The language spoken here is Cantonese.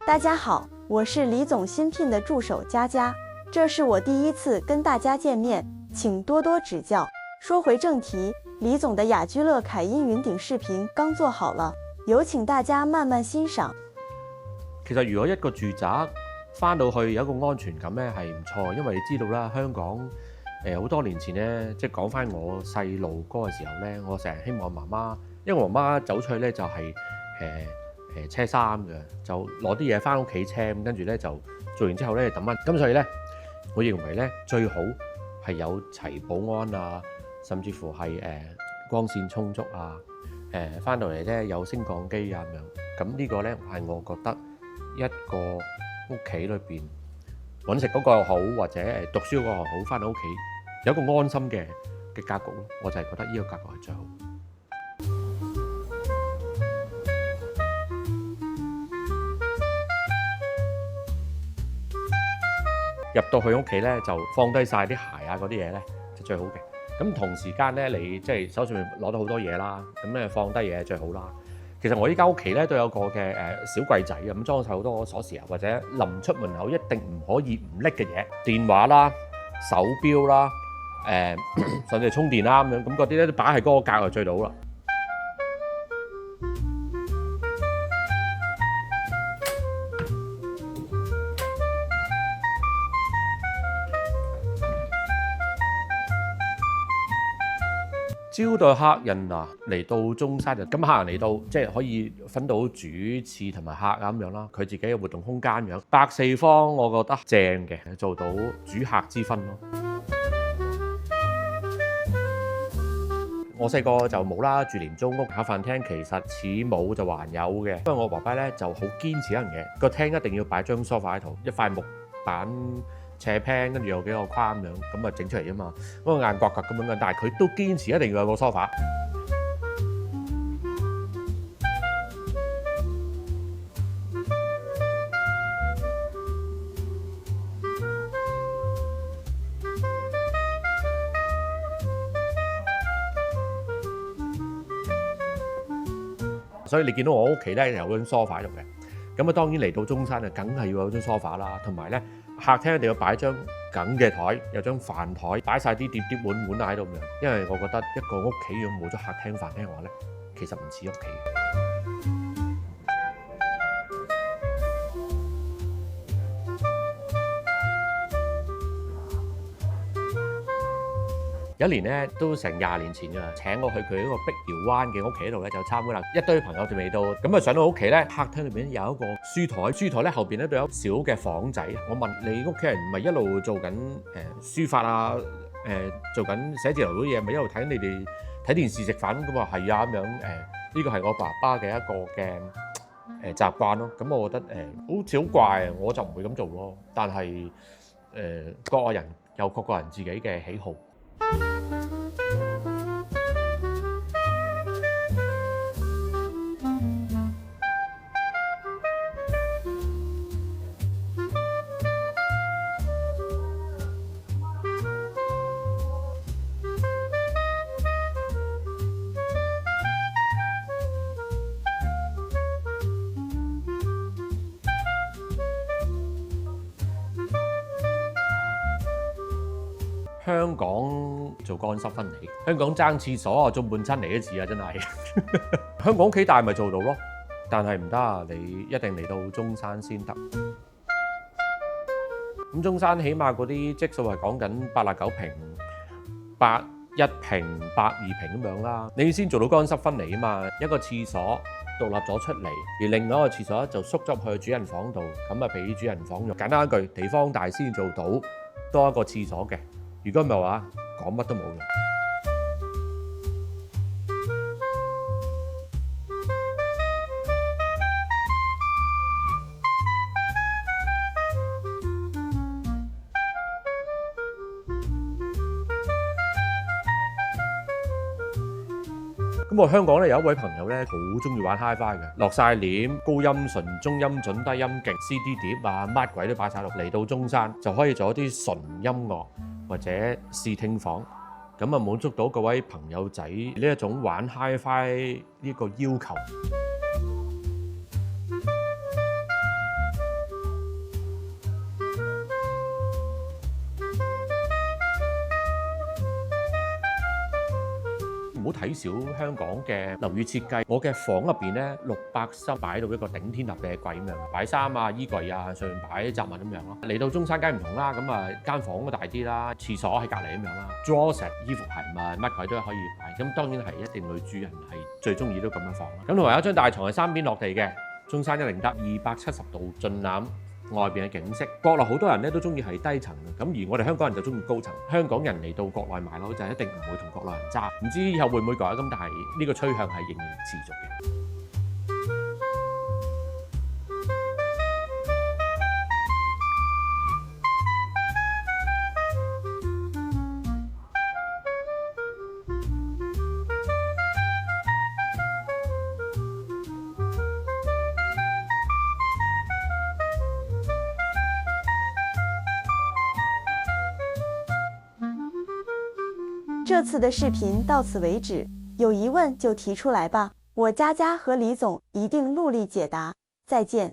大家好，我是李总新聘的助手佳佳，这是我第一次跟大家見面，請多多指教。說回正題，李總的雅居樂凱茵雲頂視頻剛做好了，有請大家慢慢欣賞。其實如果一個住宅翻到去有一個安全感咧係唔錯，因為你知道啦，香港好多年前咧，即係講翻我細路嗰個時候咧，我成日希望媽媽，因為我媽走出去咧就係車衫嘅，就攞啲嘢翻屋企車，跟住咧就做完之後咧抌翻。咁所以咧，我認為咧最好係有齊保安啊，甚至乎係光線充足啊，翻到嚟咧有升降機啊咁樣。咁呢個咧係我覺得一個屋企裏邊揾食嗰個又好，或者讀書嗰個又好，翻到屋企有一個安心嘅格局咯。我就係覺得呢個格局係最好。入到去屋企咧，就放低晒啲鞋啊嗰啲嘢咧，就最好嘅。咁同時間咧，你即係手上面攞到好多嘢啦，咁咧放低嘢最好啦。其實我依家屋企咧都有個嘅小櫃仔，咁裝晒好多鎖匙啊，或者臨出門口一定唔可以唔拎嘅嘢，電話啦、手錶啦、甚至係充電啦咁樣，咁嗰啲咧都擺喺嗰個格就最好啦。招待客人啊嚟到中山就咁，客人嚟到即係可以分到主次同埋客啊咁樣啦，佢自己嘅活動空間樣百四方，我覺得正嘅，做到主客之分咯。我細個就冇啦，住廉租屋，客飯廳其實似冇就還有嘅，不過我爸爸咧就好堅持一樣嘢，個廳一定要擺張梳化喺度，一塊木板。斜拼跟住有幾個框咁樣，咁啊整出嚟啫嘛，嗰個硬刮刮咁樣嘅，但係佢都堅持一定要有個梳化。所以你見到我屋企咧有張梳化喺度嘅，咁啊當然嚟到中山啊，梗係要有張梳化啦，同埋咧。客廳一定要擺張梗嘅台，有張飯台，擺晒啲碟碟碗碗喺度咁樣。因為我覺得一個屋企如果冇咗客廳飯廳嘅話咧，其實唔似屋企。有一年咧都成20年前㗎，請我去佢一個碧瑤灣嘅屋企度咧就參觀啦，一堆朋友就未到，咁啊上到屋企咧，客廳裏面有一個書台，書台咧後邊咧都有小嘅房仔。我問你屋企人唔係一路做緊書法啊，做緊寫字樓嗰啲嘢，咪一路睇你哋睇電視食飯？咁話係啊咁樣，呢個係我爸爸嘅一個嘅習慣咯。咁我覺得好似好怪，我就唔會咁做咯。但係各個人有各個人自己嘅喜好。香港做乾濕分離，香港爭廁所啊，中半親嚟一次啊，真係。香港屋企大咪做到咯，但係唔得啊，你一定嚟到中山先得。咁中山起碼嗰啲積數係講緊89平、81平、82平咁樣啦，你先做到乾濕分離啊嘛。一個廁所獨立咗出嚟，而另外一個廁所就縮咗去主人房度，咁啊俾主人房用。簡單一句，地方大先做到多一個廁所嘅。如果唔係話，講乜都冇用。咁我香港咧有一位朋友咧，好中意玩 HiFi 嘅，落晒簾，高音純、中音準、低音勁 CD 碟啊，乜鬼都擺晒落嚟。到中山就可以做一啲純音樂或者試聽房，咁啊滿足到各位朋友仔呢一種玩 HiFi 呢個要求。唔好睇小香港嘅樓宇設計。我嘅房入邊咧600室擺到一個頂天立地嘅櫃咁樣，擺衫啊、衣櫃啊，上面擺雜物咁樣咯。嚟到中山梗唔同啦，咁啊間房都大啲啦，廁所喺隔離咁樣啦 ，drawers 衣服鞋襪乜鬼都可以擺。咁當然係一定女主人係最中意都咁樣放啦。咁同埋有一張大床係3邊落地嘅，中山101得270度盡覽外邊嘅景色。國內好多人咧都中意係低層嘅，咁而我哋香港人就中意高層。香港人嚟到國內買樓就一定唔會同國內人爭，唔知以後會唔會改咁，但係呢個趨向係仍然持續嘅。这次的视频到此为止，有疑问就提出来吧，我佳佳和李总一定努力解答。再见。